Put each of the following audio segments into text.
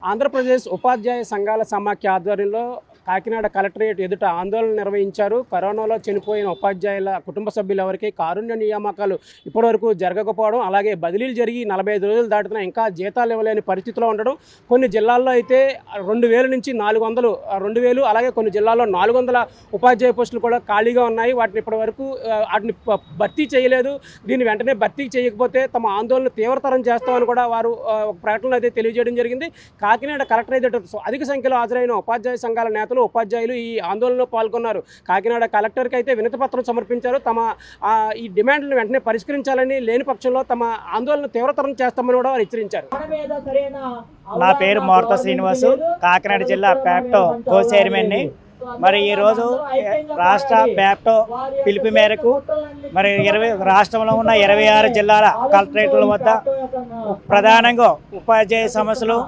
ఆంధ్రప్రదేశ్ ఉపాధ్యాయ సంఘాల సమాఖ్య ఆధ్వర్యంలో కాకినాడ కలెక్టరేట్ ఎదుట ఆందోళన నిర్వహించారు. కరోనాలో చనిపోయిన ఉపాధ్యాయుల కుటుంబ సభ్యులు ఎవరికి కారుణ్య నియామకాలు ఇప్పటివరకు జరగకపోవడం, అలాగే బదిలీలు జరిగి 45 రోజులు దాటుతున్నా ఇంకా జీతాలు ఇవ్వలేని పరిస్థితిలో ఉండడం, కొన్ని జిల్లాల్లో అయితే 2000 నుంచి 400 2000 అలాగే కొన్ని జిల్లాల్లో 400 ఉపాధ్యాయ పోస్టులు కూడా ఖాళీగా ఉన్నాయి. వాటిని ఇప్పటివరకు వాటిని భర్తీ చేయలేదు. దీన్ని వెంటనే భర్తీ చేయకపోతే తమ ఆందోళన తీవ్రతరం చేస్తామని కూడా వారు ఒక ప్రకటనలో అయితే తెలియజేయడం జరిగింది. కాకినాడ కలెక్టరేట్ ఎదుట అధిక సంఖ్యలో హాజరైన ఉపాధ్యాయ సంఘాల నేతలు, ఉపాధ్యాయులు ఈ ఆందోళనలో పాల్గొన్నారు. కాకినాడ కలెక్టర్కి అయితే వినతి పత్రం సమర్పించారు. తమ ఈ డిమాండ్లను వెంటనే పరిష్కరించాలని, లేని పక్షంలో తమ ఆందోళన తీవ్రతరం చేస్తామని కూడా వారు హెచ్చరించారు. నా పేరు మోర్త శ్రీనివాసు, కాకినాడ జిల్లా ప్యాప్టో కో చైర్మన్ని. మరి ఈరోజు రాష్ట్ర ప్యాప్టో పిలుపు మేరకు మరి రాష్ట్రంలో ఉన్న 26 జిల్లాల కలెక్టరేట్ల వద్ద ప్రధానంగా ఉపాధ్యాయ సమస్యలు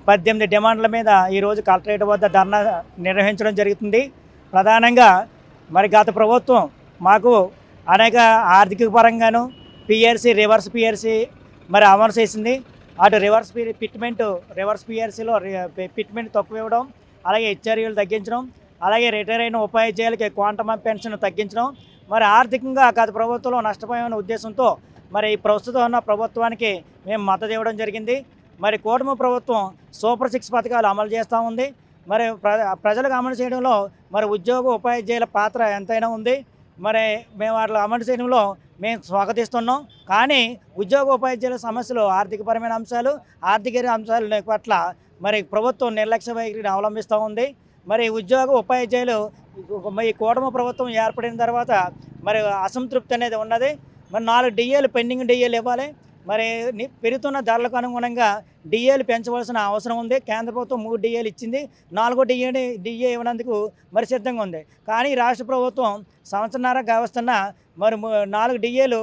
18 డిమాండ్ల మీద ఈరోజు కలెక్టరేట్ వద్ద ధర్నా నిర్వహించడం జరుగుతుంది. ప్రధానంగా మరి గత ప్రభుత్వం మాకు అనేక ఆర్థిక పరంగాను పిఆర్సీ, రివర్స్ పిఆర్సీ మరి అమలు చేసింది. అటు రివర్స్ పిఆర్సీలో పిట్మెంట్ తక్కువ ఇవ్వడం, అలాగే హెచ్ఆర్ఏలు తగ్గించడం, అలాగే రిటైర్ అయిన ఉపాధ్యాయులకి క్వాంటమ్ పెన్షన్ తగ్గించడం, మరి ఆర్థికంగా గత ప్రభుత్వంలో నష్టపోయే ఉద్దేశంతో మరి ప్రస్తుతం ఉన్న ప్రభుత్వానికి మేము మద్దతు ఇవ్వడం జరిగింది. మరి కూటమి ప్రభుత్వం సూపర్ 6 పథకాలు అమలు చేస్తూ ఉంది. మరి ప్రజలకు అమలు చేయడంలో మరి ఉద్యోగ ఉపాధ్యాయుల పాత్ర ఎంతైనా ఉంది. మరి మేము వాటిని అమలు చేయడంలో మేము స్వాగతిస్తున్నాం. కానీ ఉద్యోగ ఉపాధ్యాయుల సమస్యలు, ఆర్థికపరమైన అంశాలు, ఆర్థిక అంశాల పట్ల మరి ప్రభుత్వం నిర్లక్ష్య వైఖరిని అవలంబిస్తూ ఉంది. మరి ఉద్యోగ ఉపాధ్యాయులు ఈ కూటమి ప్రభుత్వం ఏర్పడిన తర్వాత మరి అసంతృప్తి అనేది ఉన్నది. మరి 4 డిఏలు పెండింగ్ డిఏలు ఇవ్వాలి. మరి పెరుగుతున్న ధరలకు అనుగుణంగా డిఏలు పెంచవలసిన అవసరం ఉంది. కేంద్ర ప్రభుత్వం 3 డిఏలు ఇచ్చింది, 4వ డిఏ ఇవ్వడానికి మరి సిద్ధంగా ఉంది. కానీ రాష్ట్ర ప్రభుత్వం సంవత్సరన్నర కావస్తున్న మరి 4 డిఏలు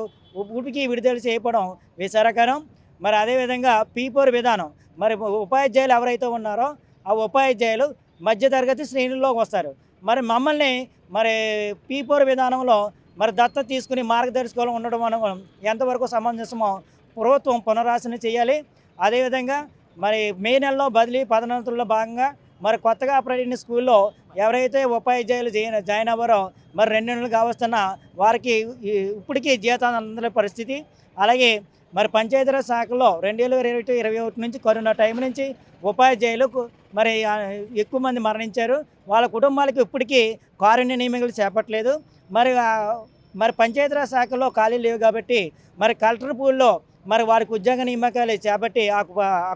ఊపికి విడుదల చేయడం విచారకరం. మరి అదేవిధంగా P4 విధానం, మరి ఉపాధ్యాయులు ఎవరైతే ఉన్నారో ఆ ఉపాధ్యాయులు మధ్యతరగతి శ్రేణుల్లోకి వస్తారు. మరి మమ్మల్ని మరి P4 విధానంలో మరి దత్తత తీసుకుని మార్గదర్శకాలు ఉండడం అనడం ఎంతవరకు సమంజసమో ప్రభుత్వం పునరాసన చేయాలి. అదేవిధంగా మరి మే నెలలో బదిలీ పదోన్నతుల్లో భాగంగా మరి కొత్తగా ప్రకటించిన స్కూల్లో ఎవరైతే ఉపాధ్యాయులు జాయిన్ అవ్వరో మరి 2 నెలలు కావస్తున్న వారికి ఇప్పటికీ జీతాలు అందలే పరిస్థితి. అలాగే మరి పంచాయతీరాజ్ శాఖలో 2020-21 నుంచి కరోనా టైం నుంచి ఉపాధ్యాయులు మరి ఎక్కువ మంది మరణించారు. వాళ్ళ కుటుంబాలకు ఇప్పటికీ కారుణ్య నియామకాలు చేపట్టలేదు. మరి పంచాయతీరాజ్ శాఖలో ఖాళీలు లేవు కాబట్టి మరి కలెక్టర్ పూల్లో మరి వారికి ఉద్యోగ నియామకాలు చేపట్టి ఆ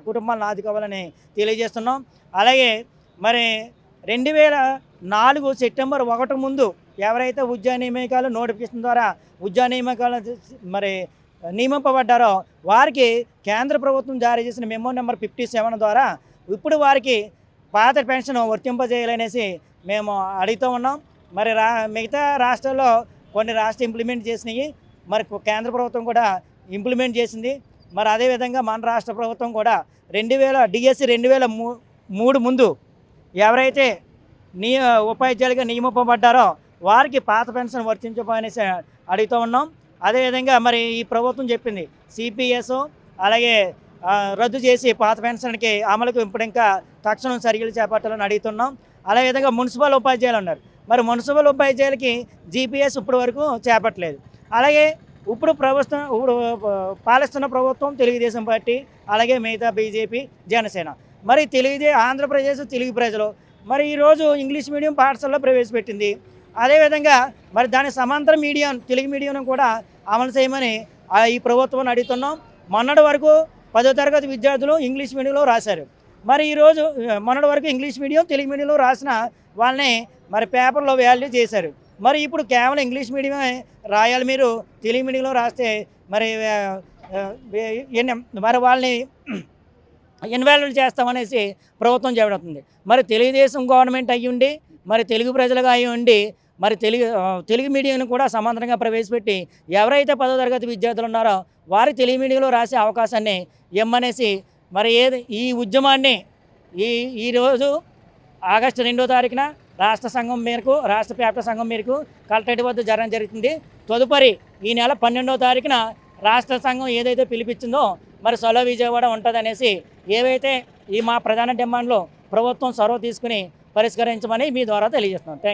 కుటుంబాలను ఆదుకోవాలని తెలియజేస్తున్నాం. అలాగే మరి 2004 సెప్టెంబర్ 1 ముందు ఎవరైతే ఉద్యోగ నియామకాలు నోటిఫికేషన్ ద్వారా ఉద్యోగ నియామకాలు మరి నియమింపబడ్డారో వారికి కేంద్ర ప్రభుత్వం జారీ చేసిన మెమో నెంబర్ 57 ద్వారా ఇప్పుడు వారికి పాత పెన్షన్ వర్తింపజేయాలనేసి మేము అడుగుతూ ఉన్నాం. మరి మిగతా రాష్ట్రాల్లో కొన్ని రాష్ట్రాలు ఇంప్లిమెంట్ చేసినాయి, మరి కేంద్ర ప్రభుత్వం కూడా ఇంప్లిమెంట్ చేసింది. మరి అదేవిధంగా మన రాష్ట్ర ప్రభుత్వం కూడా డిఎస్సి 2003 ముందు ఎవరైతే ఉపాధ్యాయులుగా నియమింపబడ్డారో వారికి పాత పెన్షన్ వర్తించబోనేసి అడుగుతూ ఉన్నాం. అదేవిధంగా మరి ఈ ప్రభుత్వం చెప్పింది సిపిఎస్ అలాగే రద్దు చేసి పాత పెన్షన్కి అమలుకు ఇప్పుడు ఇంకా తక్షణం చర్యలు చేపట్టాలని అడుగుతున్నాం. అదేవిధంగా మున్సిపల్ ఉపాధ్యాయులు ఉన్నారు. మరి మున్సిపల్ ఉపాధ్యాయులకి జీపీఎస్ ఇప్పటి వరకు చేపట్టలేదు. అలాగే ఇప్పుడు పాలిస్తున్న ప్రభుత్వం తెలుగుదేశం పార్టీ, అలాగే మిగతా బీజేపీ, జనసేన, మరి ఆంధ్రప్రదేశ్ తెలుగు ప్రజలు మరి ఈరోజు ఇంగ్లీష్ మీడియం పాఠశాలలో ప్రవేశపెట్టింది. అదేవిధంగా మరి దాని సమాంతర తెలుగు మీడియం కూడా అమలు చేయమని ఈ ప్రభుత్వాన్ని అడుగుతున్నాం. మొన్నటి వరకు 10వ తరగతి విద్యార్థులు ఇంగ్లీష్ మీడియంలో రాశారు. మరి ఈరోజు మొన్నటి వరకు ఇంగ్లీష్ మీడియం తెలుగు మీడియంలో రాసిన వాళ్ళని మరి పేపర్లో వాల్యూ చేశారు. మరి ఇప్పుడు కేవలం ఇంగ్లీష్ మీడియమే రాయాలి, మీరు తెలుగు మీడియంలో రాస్తే మరి వాళ్ళని ఇన్వాల్వ్ చేస్తామనేసి ప్రభుత్వం చెబుతుంది. మరి తెలుగుదేశం గవర్నమెంట్ అయ్యుండి మరి తెలుగు ప్రజలుగా అయ్యుండి మరి తెలుగు మీడియంను కూడా సమాంతరంగా ప్రవేశపెట్టి ఎవరైతే 10వ తరగతి విద్యార్థులు ఉన్నారో వారి తెలుగు మీడియంలో రాసే అవకాశాన్ని ఇమ్మనేసి మరి ఈ ఉద్యమాన్ని ఈరోజు ఆగస్టు 2వ తారీఖున రాష్ట్ర ప్యాప్టో సంఘం మేరకు కలెక్టరేట్ వద్ద జరగడం జరుగుతుంది. తదుపరి ఈ నెల 12వ తారీఖున రాష్ట్ర సంఘం ఏదైతే పిలిపించిందో మరి సొలో విజయవాడ ఉంటుందనేసి ఏవైతే ఈ మా ప్రధాన డిమాండ్లో ప్రభుత్వం చొరవ తీసుకుని పరిష్కరించమని మీ ద్వారా తెలియజేస్తున్నాం. థ్యాంక్